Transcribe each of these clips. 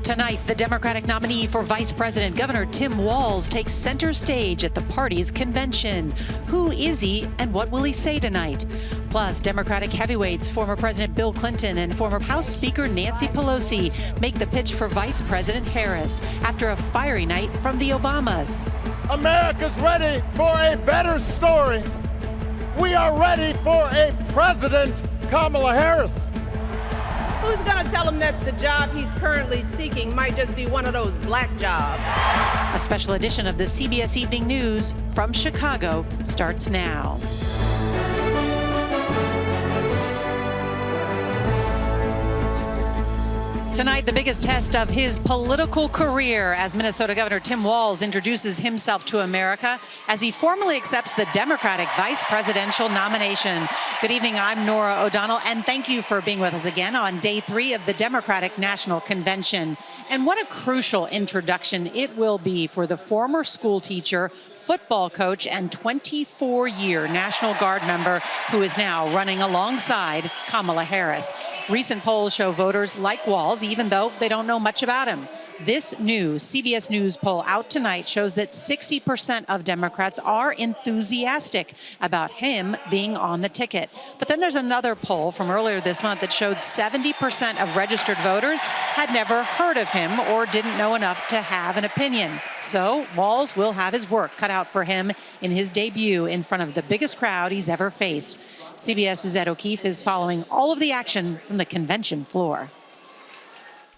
Tonight, the Democratic nominee for Vice President, Governor Tim Walz, takes center stage at the party's convention. Who is he and what will he say tonight? Plus, Democratic heavyweights, former President Bill Clinton and former House Speaker Nancy Pelosi, make the pitch for Vice President Harris after a fiery night from the Obamas. America's ready for a better story. We are ready for a President Kamala Harris. Who's going to tell him that the job he's currently seeking might just be one of those black jobs? A special edition of the CBS Evening News from Chicago starts now. Tonight, the biggest test of his political career as Minnesota Governor Tim Walz introduces himself to America as he formally accepts the Democratic vice presidential nomination. Good evening, I'm Nora O'Donnell, and thank you for being with us again on day 3 of the Democratic National Convention. And what a crucial introduction it will be for the former school teacher, football coach, and 24-year National Guard member who is now running alongside Kamala Harris. Recent polls show voters like Walz, even though they don't know much about him. This new CBS News poll out tonight shows that 60% of Democrats are enthusiastic about him being on the ticket. But then there's another poll from earlier this month that showed 70% of registered voters had never heard of him or didn't know enough to have an opinion. So Walz will have his work cut out for him in his debut in front of the biggest crowd he's ever faced. CBS's Ed O'Keefe is following all of the action from the convention floor.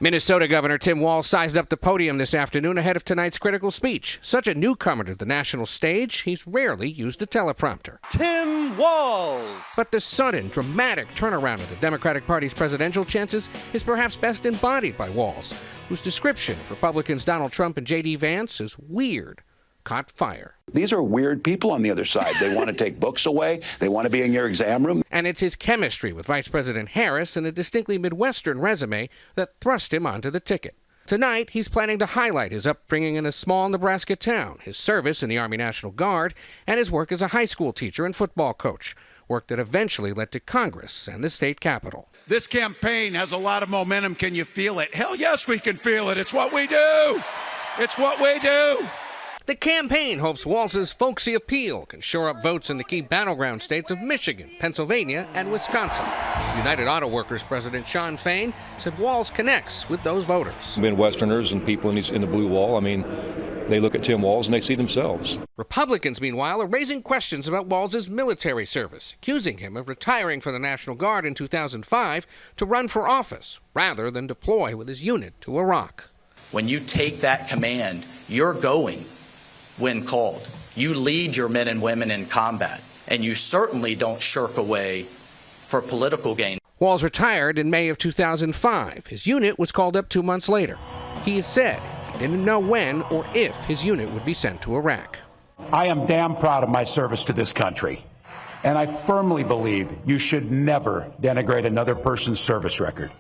Minnesota Governor Tim Walz sized up the podium this afternoon ahead of tonight's critical speech. Such a newcomer to the national stage, he's rarely used a teleprompter. Tim Walz! But the sudden, dramatic turnaround of the Democratic Party's presidential chances is perhaps best embodied by Walz, whose description of Republicans Donald Trump and J.D. Vance is weird. Caught fire. These are weird people on the other side. They want to take books away. They want to be in your exam room. And it's his chemistry with Vice President Harris and a distinctly Midwestern resume that thrust him onto the ticket. Tonight, he's planning to highlight his upbringing in a small Nebraska town, his service in the Army National Guard, and his work as a high school teacher and football coach, work that eventually led to Congress and the state capitol. This campaign has a lot of momentum. Can you feel it? Hell yes, we can feel it. It's what we do. It's what we do. The campaign hopes Walz's folksy appeal can shore up votes in the key battleground states of Michigan, Pennsylvania, and Wisconsin. United Auto Workers President Shawn Fain said Walz connects with those voters. Midwesterners and people in the blue wall, they look at Tim Walz and they see themselves. Republicans, meanwhile, are raising questions about Walz's military service, accusing him of retiring from the National Guard in 2005 to run for office rather than deploy with his unit to Iraq. When you take that command, you're going when called. You lead your men and women in combat, and you certainly don't shirk away for political gain. Walz retired in May of 2005. His unit was called up 2 months later. He has said he didn't know when or if his unit would be sent to Iraq. I am damn proud of my service to this country, and I firmly believe you should never denigrate another person's service record.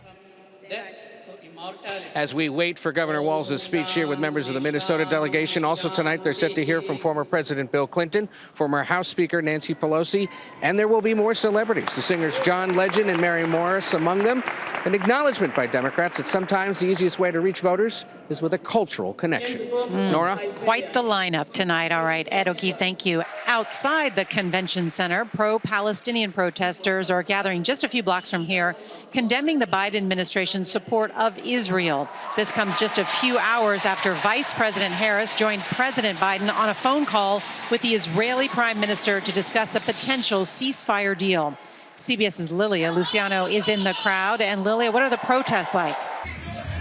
As we wait for Governor Walz's speech here with members of the Minnesota delegation, also tonight they're set to hear from former President Bill Clinton, former House Speaker Nancy Pelosi, and there will be more celebrities. The singers John Legend and Mary Morris among them. An acknowledgement by Democrats that sometimes the easiest way to reach voters is with a cultural connection. Nora? Quite the lineup tonight. All right, Ed O'Keefe, thank you. Outside the convention center, pro-Palestinian protesters are gathering just a few blocks from here, condemning the Biden administration's support of Israel. This comes just a few hours after Vice President Harris joined President Biden on a phone call with the Israeli Prime Minister to discuss a potential ceasefire deal. CBS's Lilia Luciano is in the crowd. And Lilia, what are the protests like?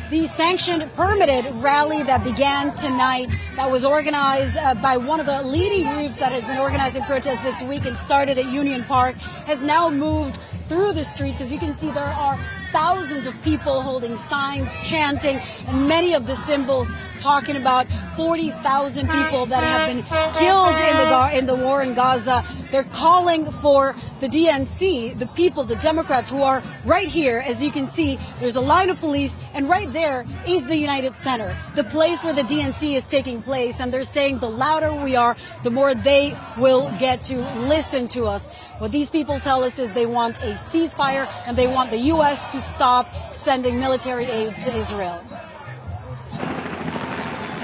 The sanctioned, permitted rally that began tonight, that was organized by one of the leading groups that has been organizing protests this week and started at Union Park, has now moved through the streets. As you can see, there are thousands of people holding signs, chanting, and many of the symbols talking about 40,000 people that have been killed in the war in Gaza. They're calling for the DNC, the people, the Democrats who are right here. As you can see, there's a line of police, and right there is the United Center, the place where the DNC is taking place. And they're saying the louder we are, the more they will get to listen to us. What these people tell us is they want a ceasefire and they want the U.S. to stop sending military aid to Israel.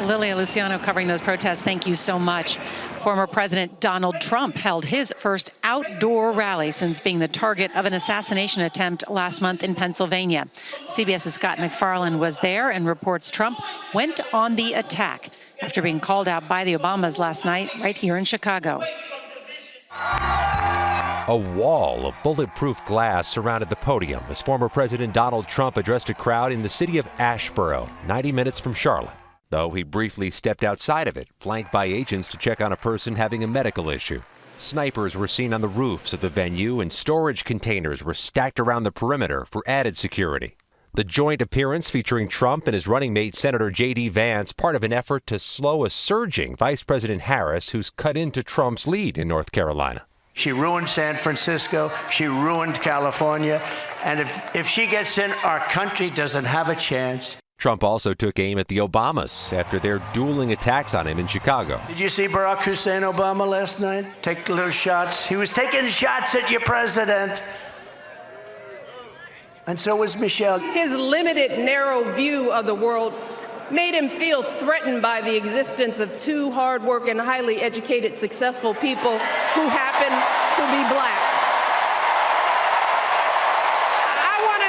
Lilia Luciano covering those protests. Thank you so much. Former President Donald Trump held his first outdoor rally since being the target of an assassination attempt last month in Pennsylvania. CBS's Scott MacFarlane was there and reports Trump went on the attack after being called out by the Obamas last night right here in Chicago. A wall of bulletproof glass surrounded the podium as former President Donald Trump addressed a crowd in the city of Asheboro, 90 minutes from Charlotte. Though he briefly stepped outside of it, flanked by agents to check on a person having a medical issue. Snipers were seen on the roofs of the venue, and storage containers were stacked around the perimeter for added security. The joint appearance featuring Trump and his running mate Senator J.D. Vance, part of an effort to slow a surging Vice President Harris, who's cut into Trump's lead in North Carolina. She ruined San Francisco. She ruined California. And if she gets in, our country doesn't have a chance. Trump also took aim at the Obamas after their dueling attacks on him in Chicago. Did you see Barack Hussein Obama last night? Take little shots. He was taking shots at your president. And so was Michelle. His limited, narrow view of the world made him feel threatened by the existence of two hard-working, highly educated, successful people who happen to be black. I want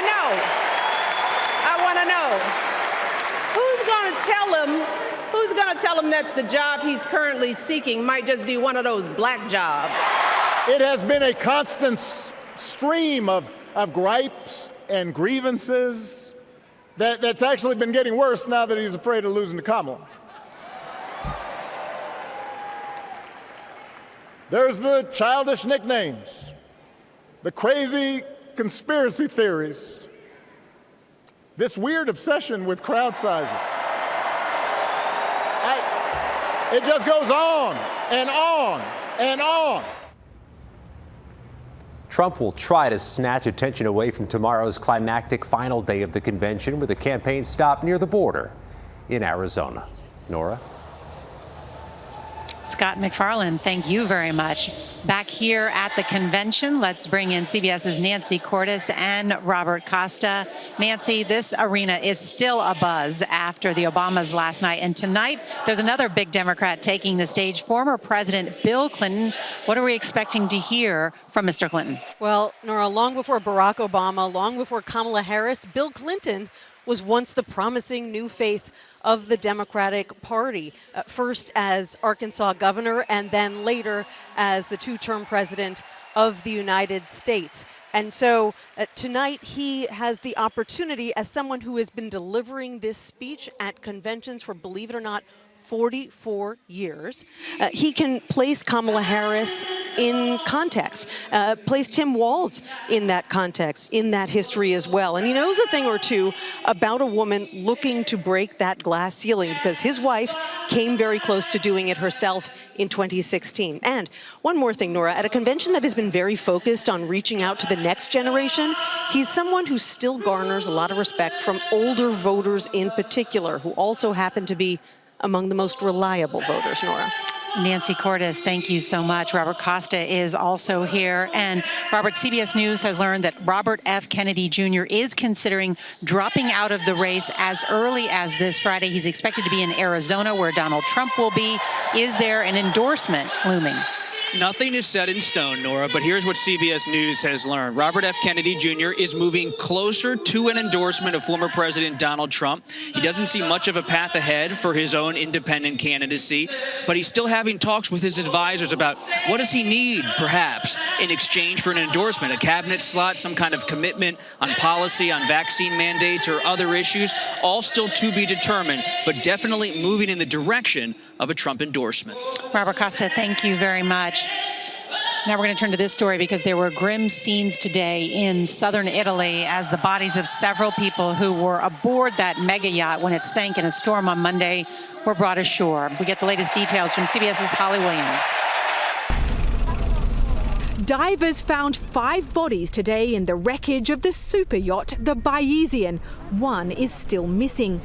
to know, who's going to tell him that the job he's currently seeking might just be one of those black jobs? It has been a constant stream of gripes and grievances that's actually been getting worse now that he's afraid of losing to Kamala. There's the childish nicknames, the crazy conspiracy theories, this weird obsession with crowd sizes. It just goes on and on and on. Trump will try to snatch attention away from tomorrow's climactic final day of the convention with a campaign stop near the border in Arizona. Nora? Scott MacFarlane, thank you very much. Back here at the convention, let's bring in CBS's Nancy Cordes and Robert Costa. Nancy, this arena is still abuzz after the Obamas last night. And tonight, there's another big Democrat taking the stage, former President Bill Clinton. What are we expecting to hear from Mr. Clinton? Well, Nora, long before Barack Obama, long before Kamala Harris, Bill Clinton was once the promising new face of the Democratic Party, first as Arkansas governor and then later as the two-term president of the United States. And so tonight he has the opportunity, as someone who has been delivering this speech at conventions for, believe it or not, 44 years. He can place Kamala Harris in context, place Tim Walz in that context, in that history as well. And he knows a thing or two about a woman looking to break that glass ceiling, because his wife came very close to doing it herself in 2016. And one more thing, Nora, at a convention that has been very focused on reaching out to the next generation, he's someone who still garners a lot of respect from older voters in particular, who also happen to be among the most reliable voters, Nora. Nancy Cordes, thank you so much. Robert Costa is also here. And Robert, CBS News has learned that Robert F. Kennedy Jr. is considering dropping out of the race as early as this Friday. He's expected to be in Arizona, where Donald Trump will be. Is there an endorsement looming? Nothing is set in stone, Nora, but here's what CBS News has learned. Robert F. Kennedy Jr. is moving closer to an endorsement of former President Donald Trump. He doesn't see much of a path ahead for his own independent candidacy, but he's still having talks with his advisors about what does he need, perhaps, in exchange for an endorsement, a cabinet slot, some kind of commitment on policy, on vaccine mandates or other issues, all still to be determined, but definitely moving in the direction of a Trump endorsement. Robert Costa, thank you very much. Now we're going to turn to this story, because there were grim scenes today in southern Italy as the bodies of several people who were aboard that mega yacht when it sank in a storm on Monday were brought ashore. We get the latest details from CBS's Holly Williams. Divers found 5 bodies today in the wreckage of the super yacht, the Bayesian. One is still missing.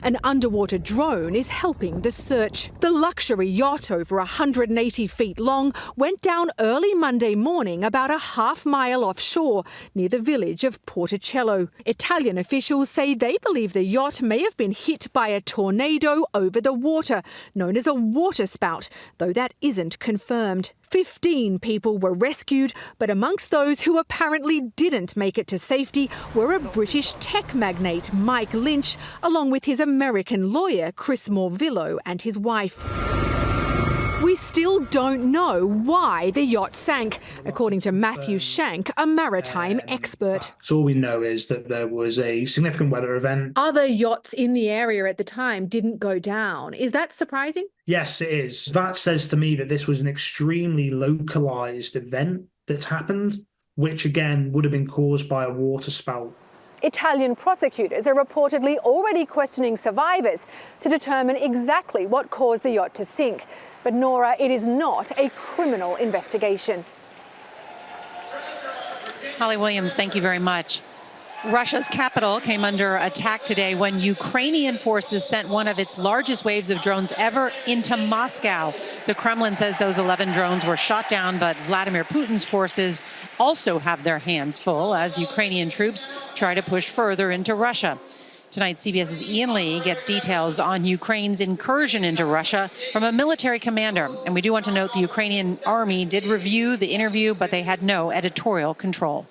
An underwater drone is helping the search. The luxury yacht, over 180 feet long, went down early Monday morning about a half-mile offshore near the village of Porticello. Italian officials say they believe the yacht may have been hit by a tornado over the water, known as a waterspout, though that isn't confirmed. 15 people were rescued, but amongst those who apparently didn't make it to safety were a British tech magnate, Mike Lynch, along with his American lawyer, Chris Morvillo, and his wife. We still don't know why the yacht sank, according to Matthew Shank, a maritime expert. So all we know is that there was a significant weather event. Other yachts in the area at the time didn't go down. Is that surprising? Yes, it is. That says to me that this was an extremely localized event that's happened, which again would have been caused by a water spout. Italian prosecutors are reportedly already questioning survivors to determine exactly what caused the yacht to sink. But Nora, it is not a criminal investigation. Holly Williams, thank you very much. Russia's capital came under attack today when Ukrainian forces sent one of its largest waves of drones ever into Moscow. The Kremlin says those 11 drones were shot down, but Vladimir Putin's forces also have their hands full as Ukrainian troops try to push further into Russia. Tonight, CBS's Ian Lee gets details on Ukraine's incursion into Russia from a military commander. And we do want to note the Ukrainian army did review the interview, but they had no editorial control.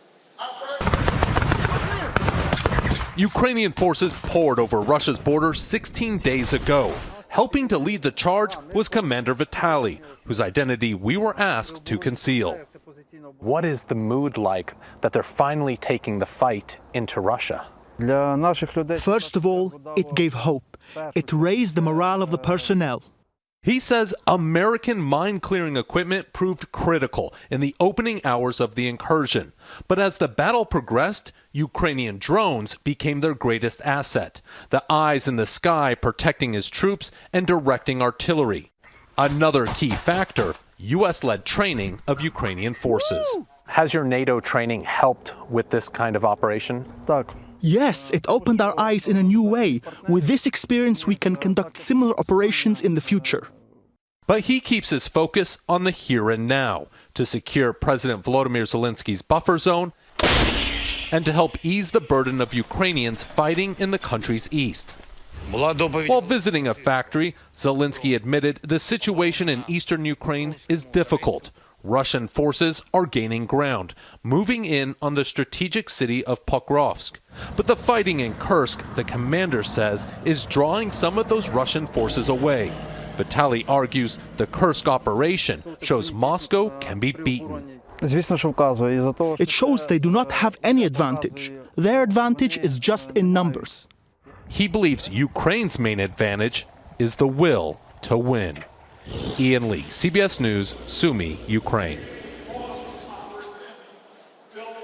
Ukrainian forces poured over Russia's border 16 days ago. Helping to lead the charge was Commander Vitaly, whose identity we were asked to conceal. What is the mood like that they're finally taking the fight into Russia? First of all, it gave hope. It raised the morale of the personnel. He says American mine-clearing equipment proved critical in the opening hours of the incursion. But as the battle progressed, Ukrainian drones became their greatest asset, the eyes in the sky protecting his troops and directing artillery. Another key factor, U.S.-led training of Ukrainian forces. Has your NATO training helped with this kind of operation? Yes, it opened our eyes in a new way. With this experience, we can conduct similar operations in the future. But he keeps his focus on the here and now, to secure President Volodymyr Zelensky's buffer zone and to help ease the burden of Ukrainians fighting in the country's east. While visiting a factory, Zelensky admitted the situation in eastern Ukraine is difficult. Russian forces are gaining ground, moving in on the strategic city of Pokrovsk. But the fighting in Kursk, the commander says, is drawing some of those Russian forces away. Vitaly argues the Kursk operation shows Moscow can be beaten. It shows they do not have any advantage. Their advantage is just in numbers. He believes Ukraine's main advantage is the will to win. Ian Lee, CBS News, Sumy, Ukraine.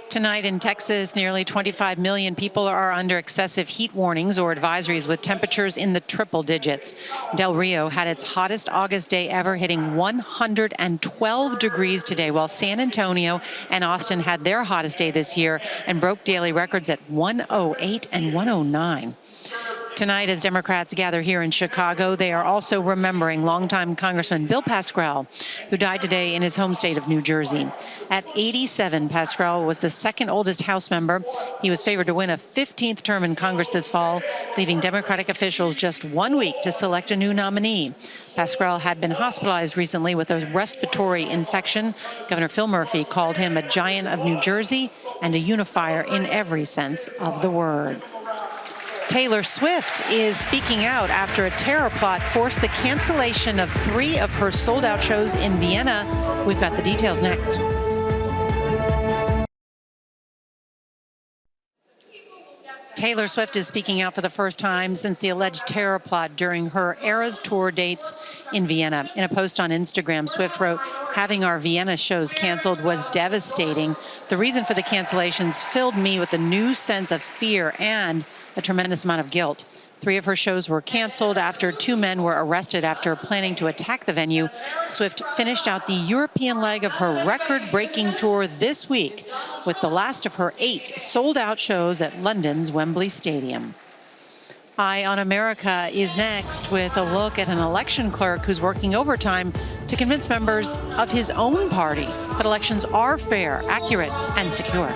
Tonight in Texas, nearly 25 million people are under excessive heat warnings or advisories with temperatures in the triple digits. Del Rio had its hottest August day ever, hitting 112 degrees today, while San Antonio and Austin had their hottest day this year and broke daily records at 108 and 109. Tonight, as Democrats gather here in Chicago, they are also remembering longtime Congressman Bill Pascrell, who died today in his home state of New Jersey. At 87, Pascrell was the second oldest House member. He was favored to win a 15th term in Congress this fall, leaving Democratic officials just 1 week to select a new nominee. Pascrell had been hospitalized recently with a respiratory infection. Governor Phil Murphy called him a giant of New Jersey and a unifier in every sense of the word. Taylor Swift is speaking out after a terror plot forced the cancellation of 3 of her sold-out shows in Vienna. We've got the details next. Taylor Swift is speaking out for the first time since the alleged terror plot during her Eras Tour dates in Vienna. In a post on Instagram, Swift wrote, "Having our Vienna shows canceled was devastating. The reason for the cancellations filled me with a new sense of fear and a tremendous amount of guilt. 3 of her shows were canceled after 2 men were arrested after planning to attack the venue. Swift finished out the European leg of her record-breaking tour this week with the last of her 8 sold-out shows at London's Wembley Stadium." Eye on America is next with a look at an election clerk who's working overtime to convince members of his own party that elections are fair, accurate, and secure.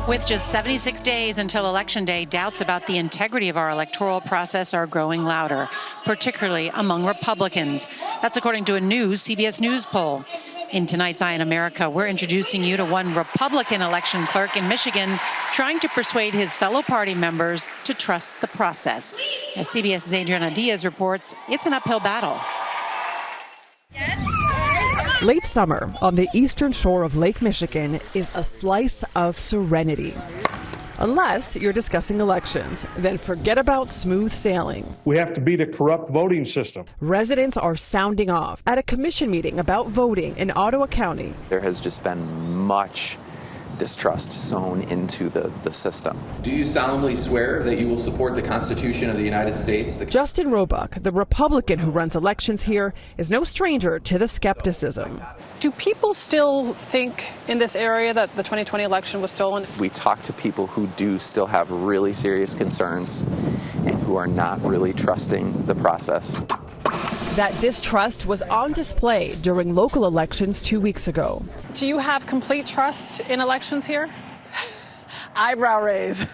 With just 76 days until Election Day, doubts about the integrity of our electoral process are growing louder, particularly among Republicans. That's according to a new CBS News poll. In tonight's Eye on America, we're introducing you to one Republican election clerk in Michigan trying to persuade his fellow party members to trust the process. As CBS's Adriana Diaz reports, it's an uphill battle. Late summer on the eastern shore of Lake Michigan is a slice of serenity. Unless you're discussing elections, then forget about smooth sailing. We have to beat a corrupt voting system. Residents are sounding off at a commission meeting about voting in Ottawa County. There has just been much distrust sown into the system. Do you solemnly swear that you will support the Constitution of the United States? Justin Roebuck, the Republican who runs elections here, is no stranger to the skepticism. Do people still think in this area that the 2020 election was stolen? We talk to people who do still have really serious concerns and who are not really trusting the process. That distrust was on display during local elections 2 weeks ago. Do you have complete trust in elections here? Eyebrow raise.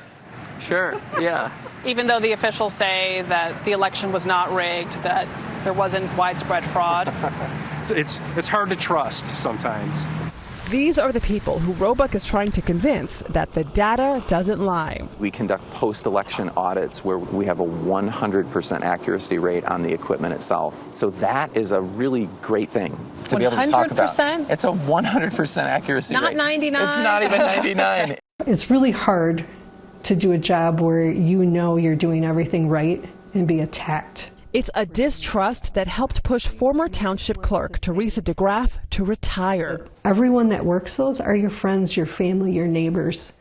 Sure, yeah. Even though the officials say that the election was not rigged, that there wasn't widespread fraud? It's hard to trust sometimes. These are the people who Roebuck is trying to convince that the data doesn't lie. We conduct post-election audits where we have a 100% accuracy rate on the equipment itself. So that is a really great thing to be able to talk about. 100%? It's a 100% accuracy rate. Not 99? It's not even 99. It's really hard to do a job where you know you're doing everything right and be attacked. It's a distrust that helped push former township clerk Teresa DeGraff to retire. Everyone that works those are your friends, your family, your neighbors.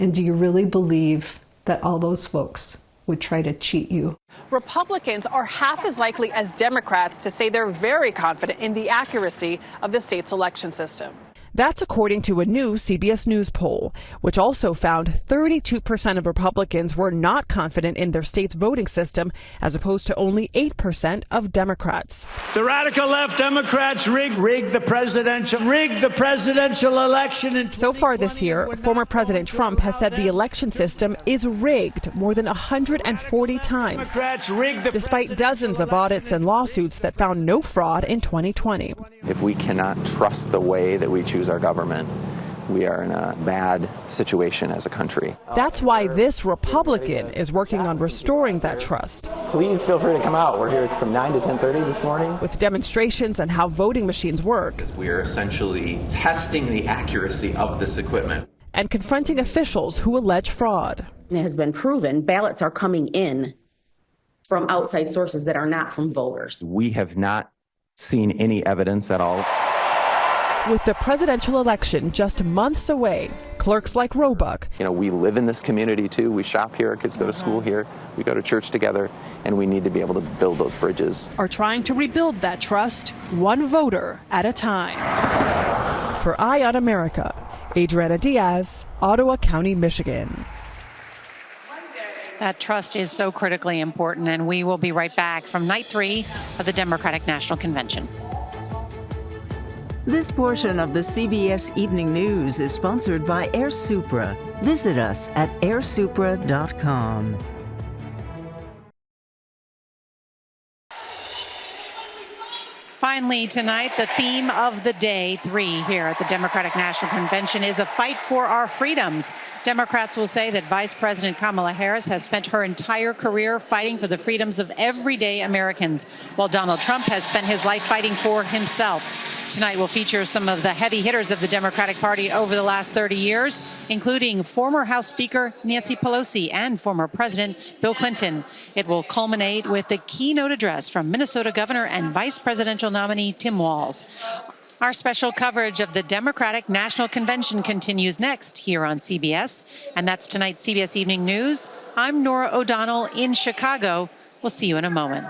And do you really believe that all those folks would try to cheat you? Republicans are half as likely as Democrats to say they're very confident in the accuracy of the state's election system. That's according to a new CBS News poll, which also found 32% of Republicans were not confident in their state's voting system, as opposed to only 8% of Democrats. The radical left Democrats rigged the presidential election. So far this year, former President Trump has said the election system is rigged more than 140 times, despite dozens of audits and lawsuits that found no fraud in 2020. If we cannot trust the way that we choose our government, we are in a bad situation as a country. That's why this Republican is working on restoring that trust. Please feel free to come out. We're here from 9 to 10:30 this morning. With demonstrations on how voting machines work. We are essentially testing the accuracy of this equipment. And confronting officials who allege fraud. It has been proven ballots are coming in from outside sources that are not from voters. We have not seen any evidence at all. With the presidential election just months away, clerks like Roebuck. We live in this community too. We shop here, our kids go to school here, we go to church together, and we need to be able to build those bridges. Are trying to rebuild that trust, one voter at a time. For Eye on America, Adriana Diaz, Ottawa County, Michigan. That trust is so critically important, and we will be right back from night 3 of the Democratic National Convention. This portion of the CBS Evening News is sponsored by Air Supra. Visit us at airsupra.com. Finally tonight, the theme of the day 3 here at the Democratic National Convention is a fight for our freedoms. Democrats will say that Vice President Kamala Harris has spent her entire career fighting for the freedoms of everyday Americans, while Donald Trump has spent his life fighting for himself. Tonight will feature some of the heavy hitters of the Democratic Party over the last 30 years, including former House Speaker Nancy Pelosi and former President Bill Clinton. It will culminate with the keynote address from Minnesota Governor and Vice Presidential nominee Tim Walz. Our special coverage of the Democratic National Convention continues next here on CBS, and that's tonight's CBS Evening News. I'm Nora O'Donnell in Chicago. We'll see you in a moment.